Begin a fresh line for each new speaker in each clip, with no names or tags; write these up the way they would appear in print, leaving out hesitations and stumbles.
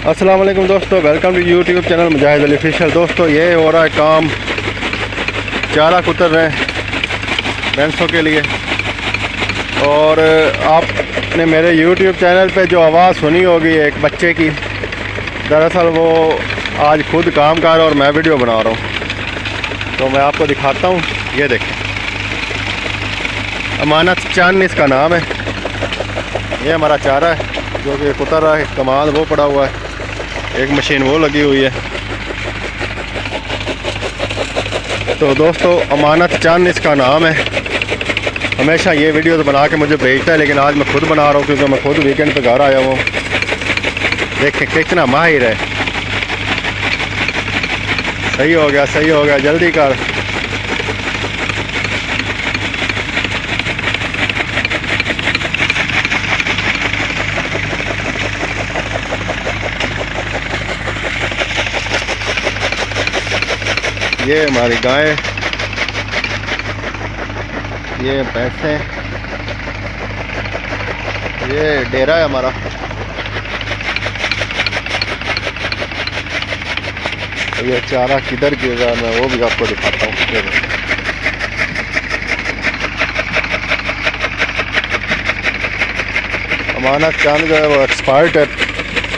अस्सलाम वालेकुम दोस्तों, welcome to YouTube channel Mujahid official. दोस्तों ये हो रहा है काम, चारा कुतर रहे हैं भैंसों के लिए। और आपने मेरे यूट्यूब चैनल पे जो आवाज़ सुनी होगी एक बच्चे की, दरअसल वो आज खुद काम कर रहा है और मैं वीडियो बना रहा हूँ, तो मैं आपको दिखाता हूँ। ये देखें, अमानत चंद इसका नाम है। ये हमारा चारा है जो कि कुतर रहा है, कमाल वो पड़ा हुआ है, एक मशीन वो लगी हुई है। तो दोस्तों अमानत चंद इसका नाम है। हमेशा ये वीडियो बना के मुझे भेजता है, लेकिन आज मैं खुद बना रहा हूँ क्योंकि मैं खुद वीकेंड पे घर आया हूँ। देखें कितना माहिर है। सही हो गया, सही हो गया, जल्दी कर। ये हमारी गाय, ये भैंसें, ये डेरा है हमारा। ये चारा किधर गिर रहा है मैं वो भी आपको दिखाता हूँ। अमानत चंद जो है वो एक्सपर्ट है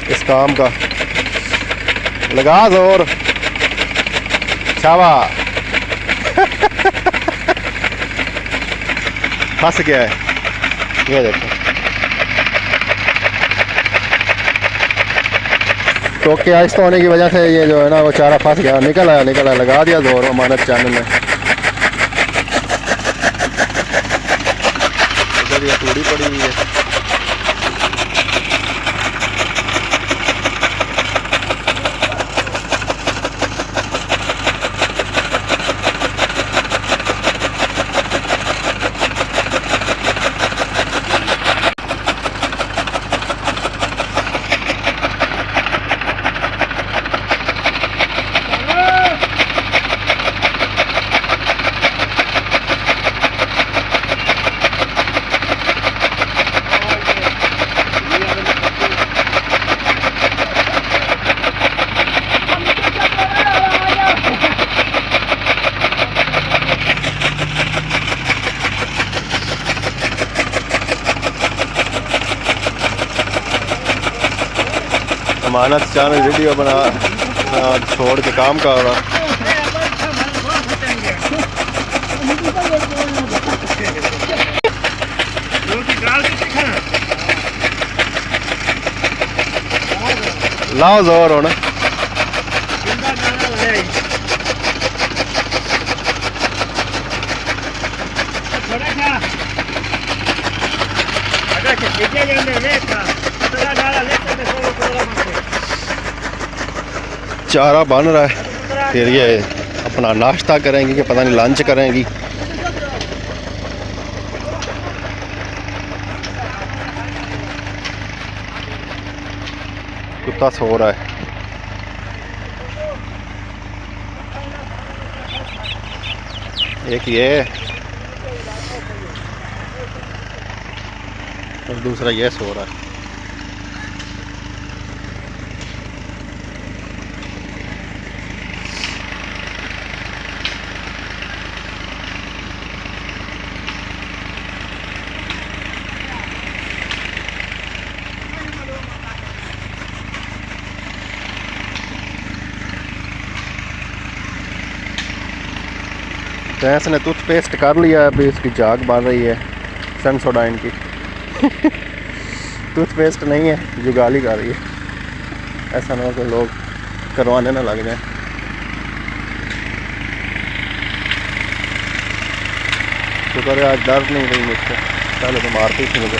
इस काम का। लगा जोर, शाबाश। फंस गया है, ये देखो। तो क्या आहिस्ता होने की वजह से ये जो है ना वो चारा फंस गया, निकल आया। लगा दिया जोर अमानत चैनल में। इधर ये तूड़ी पड़ी हुई है। अमानत चैनल वीडियो बना छोड़ के काम कर रहा। लाओ जोर होना। चारा बन रहा है, फिर ये अपना नाश्ता करेंगी कि पता नहीं लंच करेंगी। कुत्ता सो रहा है। एक ये और दूसरा ये सो रहा है। भैंस ने टूथपेस्ट कर लिया है, अभी इसकी जाग बन रही है सेंसोडाइन की। टूथपेस्ट नहीं है, जुगाली कर रही है। ऐसा ना हो कि लोग करवाने ना लग जाए। शुक्र है आज डर नहीं रही मुझसे, पहले तो मारती थी मुझे।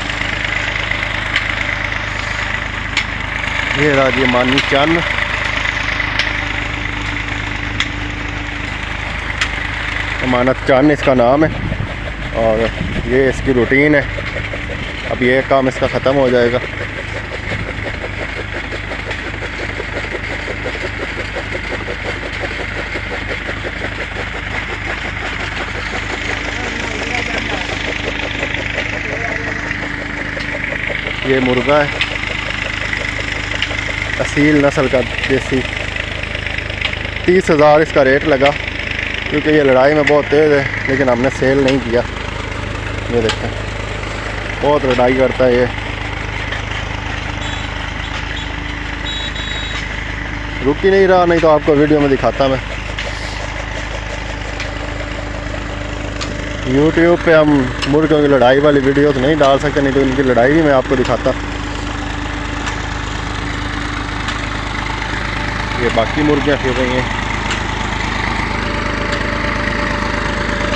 ये राजी मानी चंद, अमानत चंद इसका नाम है और ये इसकी रूटीन है। अब ये काम इसका ख़त्म हो जाएगा। ये मुर्गा है, असील नस्ल का देसी। 30,000 इसका रेट लगा, क्योंकि ये लड़ाई में बहुत तेज़ है, लेकिन हमने सेल नहीं किया। ये देखें बहुत लड़ाई करता है ये, रुक ही नहीं रहा, नहीं तो आपको वीडियो में दिखाता मैं। यूट्यूब पे हम मुर्गियों की लड़ाई वाली वीडियो तो नहीं डाल सकते, नहीं तो इनकी लड़ाई भी मैं आपको दिखाता। ये बाकी मुर्गियाँ फिर रही हैं।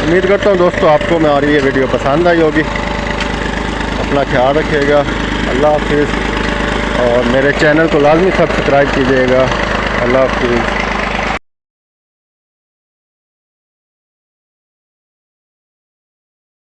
उम्मीद करता हूँ दोस्तों आपको हमारी ये वीडियो पसंद आई होगी। अपना ख्याल रखिएगा, अल्लाह हाफिज़, और मेरे चैनल को लाजमी सब्सक्राइब कीजिएगा। अल्लाह हाफिज़।